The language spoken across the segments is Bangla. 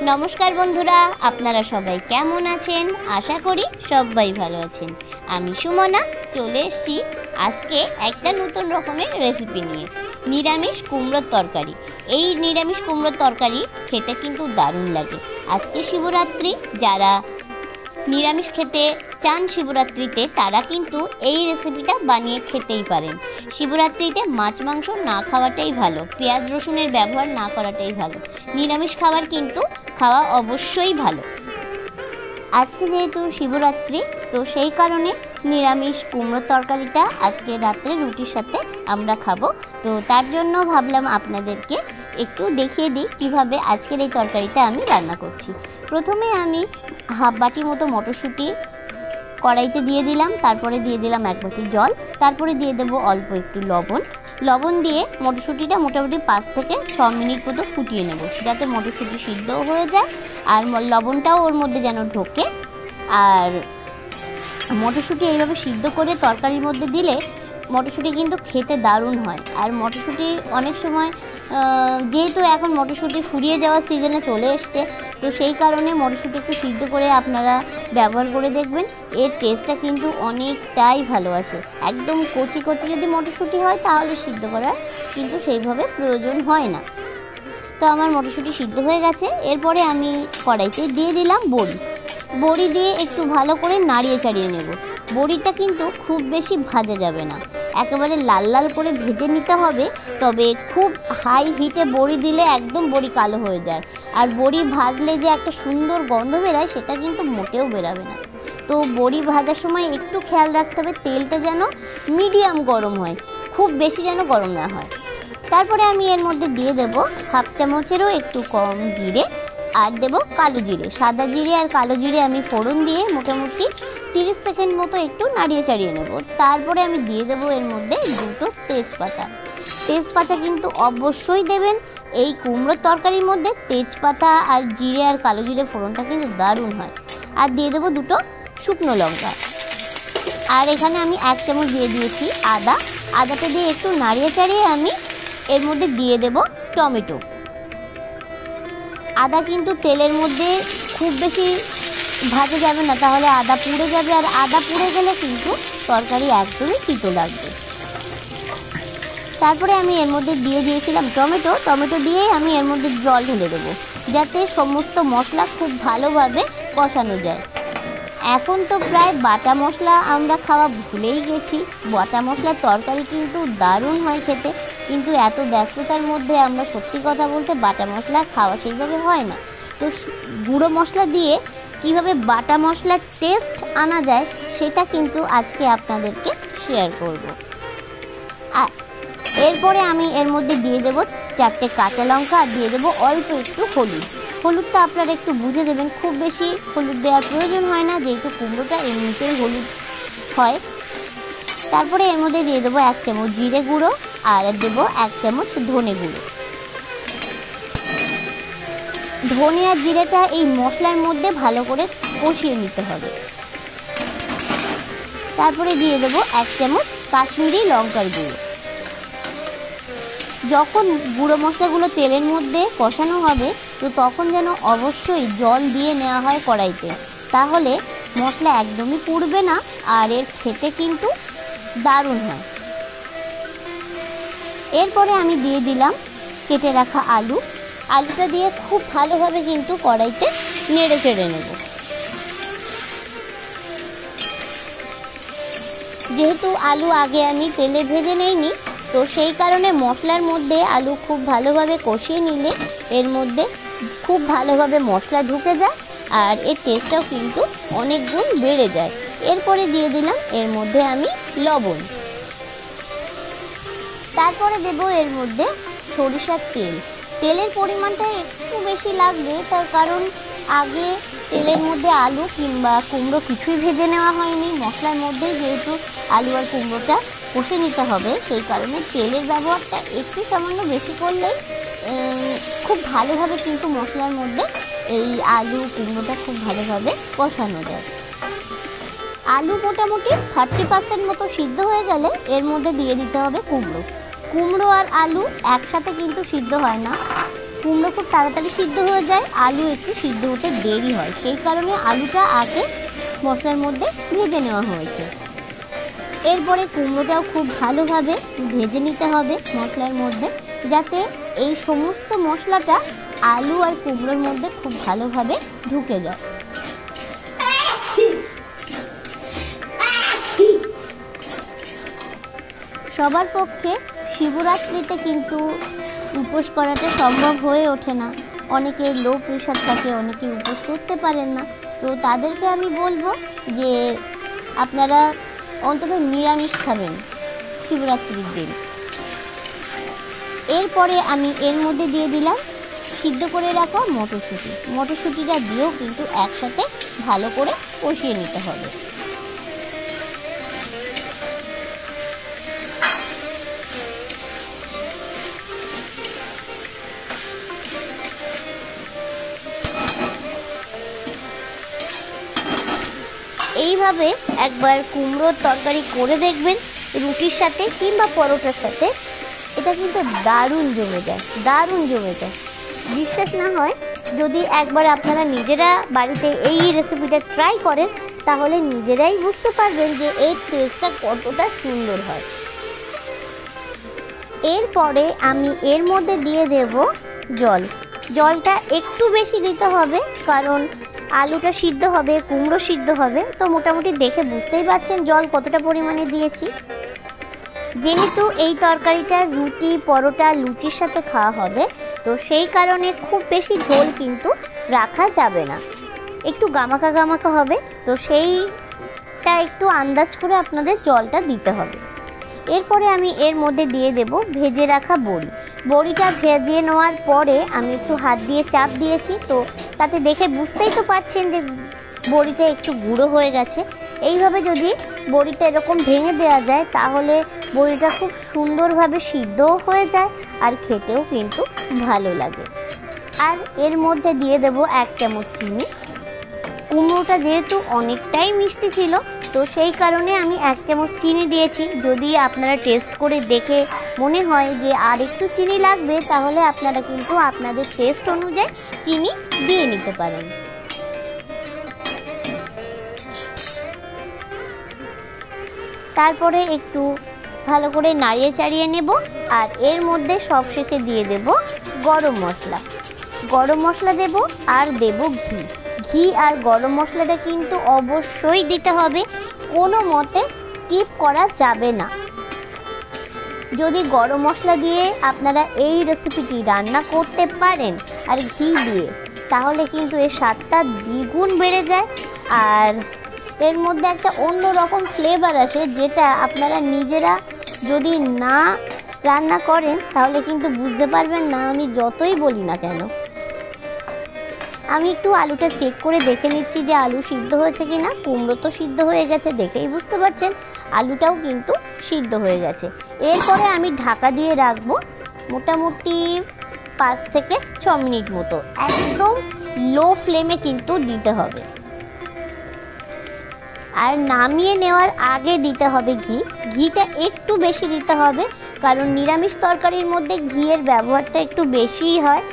নমস্কার বন্ধুরা, আপনারা সবাই কেমন আছেন? আশা করি সবাই ভালো আছেন। আমি সুমনা চলে এসেছি আজকে একটা নতুন রকমের রেসিপি নিয়ে, নিরামিষ কুমড়োর তরকারি। এই নিরামিষ কুমড়োর তরকারি খেতে কিন্তু দারুণ লাগে। আজকে শিবরাত্রি, যারা নিরামিষ খেতে চান শিবরাত্রিতে তারা কিন্তু এই রেসিপিটা বানিয়ে খেতেই পারেন। শিবরাত্রিতে মাছ মাংস না খাওয়াটাই ভালো, পেঁয়াজ রসুনের ব্যবহার না করাটাই ভালো। নিরামিষ খাবার কিন্তু খাওয়া অবশ্যই ভালো। আজকে যেহেতু শিবরাত্রি, তো সেই কারণে নিরামিষ কুমড়োর তরকারিটা আজকে রাত্রে রুটির সাথে আমরা খাবো। তো তার জন্য ভাবলাম আপনাদেরকে একটু দেখিয়ে দিই কীভাবে আজকের এই তরকারিটা আমি রান্না করছি। প্রথমে আমি হাফ বাটি মতো মটরশুঁটি কড়াইতে দিয়ে দিলাম, তারপরে দিয়ে দিলাম 1 বাটি জল, তারপরে দিয়ে দেবো অল্প একটু লবণ দিয়ে মটরশুঁটিটা মোটামুটি 5 থেকে 6 মিনিট মতো ফুটিয়ে নেব, যাতে মটরশুঁটি সিদ্ধও হয়ে যায় আর লবণটাও ওর মধ্যে যেন ঢোকে। আর মটরশুঁটি এইভাবে সিদ্ধ করে তরকারির মধ্যে দিলে মটরশুঁটি কিন্তু খেতে দারুণ হয়। আর মটরশুঁটি অনেক সময় যেহেতু এখন মটরশুঁটি ফুরিয়ে যাওয়ার সিজনে চলে এসছে, তো সেই কারণে মটরশুঁটি একটু সিদ্ধ করে আপনারা ব্যবহার করে দেখবেন, এর টেস্টটা কিন্তু অনেকটাই ভালো আসে। একদম কচি কচি যদি মটরশুঁটি হয় তাহলে সিদ্ধ করার কিন্তু সেইভাবে প্রয়োজন হয় না। তো আমার মটরশুঁটি সিদ্ধ হয়ে গেছে। এরপরে আমি কড়াইতে দিয়ে দিলাম বড়ি দিয়ে একটু ভালো করে নাড়িয়ে চাড়িয়ে নেব। বড়িটা কিন্তু খুব বেশি ভাজা যাবে না, একেবারে লাল লাল করে ভেজে নিতে হবে। তবে খুব হাই হিটে বড়ি দিলে একদম বড়ি কালো হয়ে যায়, আর বড়ি ভাজলে যে একটা সুন্দর গন্ধ বেরোয় সেটা কিন্তু মোটেও বেরোবে না। তো বড়ি ভাজার সময় একটু খেয়াল রাখতে হবে তেলটা যেন মিডিয়াম গরম হয়, খুব বেশি যেন গরম না হয়। তারপরে আমি এর মধ্যে দিয়ে দেব হাফ চামচেরও একটু কম জিরে, আর দেব কালো জিরে। সাদা জিরে আর কালো জিরে আমি ফোড়ন দিয়ে মোটামুটি 30 সেকেন্ড মতো একটু নাড়িয়ে চাড়িয়ে নেব। তারপরে আমি দিয়ে দেবো এর মধ্যে 2টো তেজপাতা কিন্তু অবশ্যই দেবেন। এই কুমড়োর তরকারির মধ্যে তেজপাতা আর জিরে আর কালো জিরে ফোড়নটা কিন্তু দারুণ হয়। আর দিয়ে দেবো 2টো শুকনো লঙ্কা। আর এখানে আমি 1 চামচ দিয়ে দিয়েছি আদাটা দিয়ে একটু নাড়িয়ে চাড়িয়ে আমি এর মধ্যে দিয়ে দেব টমেটো। আদা কিন্তু তেলের মধ্যে খুব বেশি ভাজা যাবে না, তাহলে আদা পুড়ে যাবে, আর আদা পুড়ে গেলে কিন্তু তরকারি একদমই তিতো লাগবে। তারপরে আমি এর মধ্যে দিয়ে দিয়েছিলাম টমেটো দিয়েই আমি এর মধ্যে জল ঢেলে দেবো, যাতে সমস্ত মশলা খুব ভালোভাবে কষানো যায়। এখন তো প্রায় বাটা মশলা আমরা খাওয়া ভুলেই গেছি। বাটা মশলার তরকারি কিন্তু দারুণ হয় খেতে, কিন্তু এত ব্যস্ততার মধ্যে আমরা সত্যি কথা বলতে বাটা মশলা খাওয়া সেইভাবে হয় না। তো গুঁড়ো মশলা দিয়ে কিভাবে বাটা মশলার টেস্ট আনা যায় সেটা কিন্তু আজকে আপনাদেরকে শেয়ার করব। আর এরপরে আমি এর মধ্যে দিয়ে দেবো 4টে কাঁচা লঙ্কা, আর দিয়ে দেবো অল্প একটু হলুদটা আপনারা একটু বুঝে দেবেন, খুব বেশি হলুদ দেওয়ার প্রয়োজন হয় না, যেহেতু কুমড়োটা এমনিতেই হলুদ হয়। তারপরে এর মধ্যে দিয়ে দেবো 1 চামচ জিরে গুঁড়ো, আর দেবো 1 চামচ ধনে গুঁড়ো। ধনে আর জিরেটা এই মশলার মধ্যে ভালো করে কষিয়ে নিতে হবে। তারপরে দিয়ে দেবো 1 চামচ কাশ্মীরি লঙ্কার গুঁড়ো। যখন গুঁড়ো মশলাগুলো তেলের মধ্যে কষানো হবে, তো তখন যেন অবশ্যই জল দিয়ে নেওয়া হয় কড়াইতে, তাহলে মশলা একদমই পুড়বে না আর এর খেতে কিন্তু দারুণ হয়। এরপরে আমি দিয়ে দিলাম কেটে রাখা আলুটা দিয়ে খুব ভালোভাবে কিন্তু কড়াইতে নেড়ে চেড়ে নেব। যেহেতু আলু আগে আমি তেলে ভেজে নেইনি, তো সেই কারণে মশলার মধ্যে আলু খুব ভালোভাবে কষিয়ে নিলে এর মধ্যে খুব ভালোভাবে মশলা ঢুকে যায়, আর এর টেস্টটাও কিন্তু অনেক গুণ বেড়ে যায়। এরপরে দিয়ে দিলাম এর মধ্যে আমি লবণ। তারপরে দেব এর মধ্যে সরিষার তেলের পরিমাণটা একটু বেশি লাগবে, তার কারণ আগে তেলের মধ্যে আলু কিংবা কুমড়ো কিছুই ভেজে নেওয়া হয়নি, মশলার মধ্যেই যেহেতু আলু আর কুমড়োটা কষে নিতে হবে, সেই কারণে তেলের ব্যবহারটা একটু সামান্য বেশি করলেই খুব ভালোভাবে কিন্তু মশলার মধ্যে এই আলু কুমড়োটা খুব ভালোভাবে কষানো যায়। আলু মোটামুটি 30% মতো সিদ্ধ হয়ে গেলে এর মধ্যে দিয়ে দিতে হবে কুমড়ো। কুমড়ো আর আলু একসাথে কিন্তু সিদ্ধ হয় না, কুমড়ো খুব তাড়াতাড়ি সিদ্ধ হয়ে যায়, আলু একটু সিদ্ধ হতে দেরি হয়, সেই কারণে আলুটা আগে মশলার মধ্যে ভেজে নেওয়া হয়েছে। এরপরে কুমড়োটাও খুব ভালোভাবে ভেজে নিতে হবে মশলার মধ্যে, যাতে এই সমস্ত মশলাটা আলু আর কুমড়োর মধ্যে খুব ভালোভাবে ঢুকে যায়। সবার পক্ষে শিবরাত্রিতে কিন্তু উপোস করাটা সম্ভব হয়ে ওঠে না। অনেকে লো প্রেশার থাকে, অনেকে উপোস করতে পারেন না। তো তাদেরকে আমি বলবো যে আপনারা অন্তত নিরামিষ খাবেন শিবরাত্রির দিন। এরপরে আমি এর মধ্যে দিয়ে দিলাম সিদ্ধ করে রাখা মটরশুঁটি। মটরশুঁটিটা দিয়েও কিন্তু একসাথে ভালো করে কষিয়ে নিতে হবে। এইভাবে একবার কুমড়োর তরকারি করে দেখবেন রুটির সাথে কিংবা পরোটার সাথে, এটা কিন্তু দারুণ জমে যায়, দারুণ জমে যায়। বিশ্বাস না হয় যদি একবার আপনারা নিজেরা বাড়িতে এই রেসিপিটা ট্রাই করেন, তাহলে নিজেরাই বুঝতে পারবেন যে এর টেস্টটা কতটা সুন্দর হয়। এরপরে আমি এর মধ্যে দিয়ে দেব জল। জলটা একটু বেশি দিতে হবে, কারণ আলুটা সিদ্ধ হবে, কুমড়ো সিদ্ধ হবে, তো মোটামুটি দেখে বুঝতেই পারছেন জল কতটা পরিমাণে দিয়েছি। যেহেতু এই তরকারিটা রুটি, পরোটা, লুচির সাথে খাওয়া হবে, তো সেই কারণে খুব বেশি ঝোল কিন্তু রাখা যাবে না, একটু গামাকা গামাকা হবে, তো সেইটা একটু আন্দাজ করে আপনাদের জলটা দিতে হবে। এরপরে আমি এর মধ্যে দিয়ে দেব ভেজে রাখা বড়ি। বড়িটা ভেজে নেওয়ার পরে আমি একটু হাত দিয়ে চাপ দিয়েছি, তো তাতে দেখে বুঝতেই তো পারছেন যে বড়িটা একটু গুঁড়ো হয়ে গেছে। এইভাবে যদি বড়িটা এরকম ভেঙে দেওয়া যায়, তাহলে বড়িটা খুব সুন্দরভাবে সিদ্ধও হয়ে যায় আর খেতেও কিন্তু ভালো লাগে। আর এর মধ্যে দিয়ে দেব 1 চামচ চিনি। কুমড়োটা যেহেতু অনেকটাই মিষ্টি ছিল, তো সেই কারণে আমি 1 চামচ চিনি দিয়েছি। যদি আপনারা টেস্ট করে দেখে মনে হয় যে আর একটু চিনি লাগবে, তাহলে আপনারা কিন্তু আপনাদের টেস্ট অনুযায়ী চিনি দিয়ে নিতে পারেন। তারপরে একটু ভালো করে নাড়িয়ে চাড়িয়ে নেব, আর এর মধ্যে সবশেষে দিয়ে দেব গরম মশলা। গরম মশলা দেব আর দেব ঘি। ঘি আর গরম মশলাটা কিন্তু অবশ্যই দিতে হবে, কোনো মতে স্কিপ করা যাবে না। যদি গরম মশলা দিয়ে আপনারা এই রেসিপিটি রান্না করতে পারেন আর ঘি দিয়ে, তাহলে কিন্তু এর স্বাদটা দ্বিগুণ বেড়ে যায়, আর এর মধ্যে একটা অন্য রকম ফ্লেভার আসে, যেটা আপনারা নিজেরা যদি না রান্না করেন তাহলে কিন্তু বুঝতে পারবেন না, আমি যতই বলি না কেন। আমি একটু আলুটা চেক করে দেখে নিচ্ছি যে আলু সিদ্ধ হয়েছে কি না। কুমড়ো তো সিদ্ধ হয়ে গেছে, দেখেই বুঝতে পারছেন আলুটাও কিন্তু সিদ্ধ হয়ে গেছে। এরপরে আমি ঢাকা দিয়ে রাখবো মোটামুটি 5 থেকে 6 মিনিট মতো। একদম লো ফ্লেমে কিন্তু দিতে হবে। আর নামিয়ে নেওয়ার আগে দিতে হবে ঘি। ঘিটা একটু বেশি দিতে হবে, কারণ নিরামিষ তরকারির মধ্যে ঘিয়ের ব্যবহারটা একটু বেশিই হয়।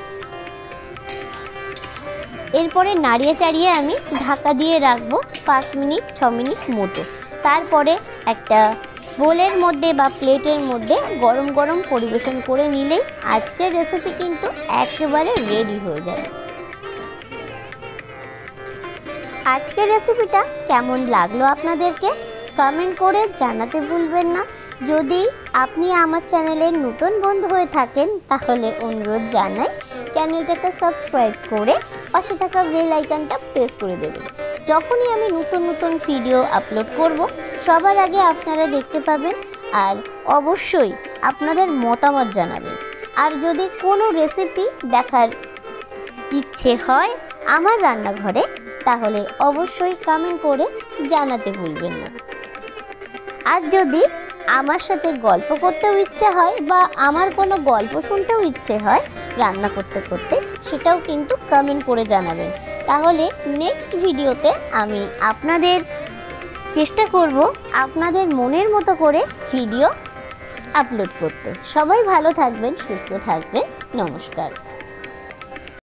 এরপরে নাড়িয়ে চাড়িয়ে আমি ঢাকা দিয়ে রাখবো 5 মিনিট 6 মিনিট মতো। তারপরে একটা বোলের মধ্যে বা প্লেটের মধ্যে গরম গরম পরিবেশন করে নিলেই আজকের রেসিপি কিন্তু একেবারে রেডি হয়ে যাবে। আজকের রেসিপিটা কেমন লাগলো আপনাদেরকে কমেন্ট করে জানাতে ভুলবেন না। যদি আপনি আমার চ্যানেলের নতুন বন্ধু হয়ে থাকেন, তাহলে অনুরোধ জানাই চ্যানেলটাকে সাবস্ক্রাইব করে পাশে থাকা বেল আইকনটা প্রেস করে দেবেন। যখনই আমি নতুন নতুন ভিডিও আপলোড করব, সবার আগে আপনারা দেখতে পাবেন। আর অবশ্যই আপনাদের মতামত জানাবেন। আর যদি কোনো রেসিপি দেখার ইচ্ছে হয় আমার রান্নাঘরে, তাহলে অবশ্যই কমেন্ট করে জানাতে ভুলবেন না। আর যদি আমার সাথে গল্প করতেও ইচ্ছে হয় বা আমার কোনো গল্প শুনতেও ইচ্ছে হয় রান্না করতে করতে, সেটাও কিন্তু কমেন্ট করে জানাবেন। তাহলে নেক্সট ভিডিওতে আমি আপনাদের চেষ্টা করব আপনাদের মনের মতো করে ভিডিও আপলোড করতে। সবাই ভালো থাকবেন, সুস্থ থাকবেন। নমস্কার।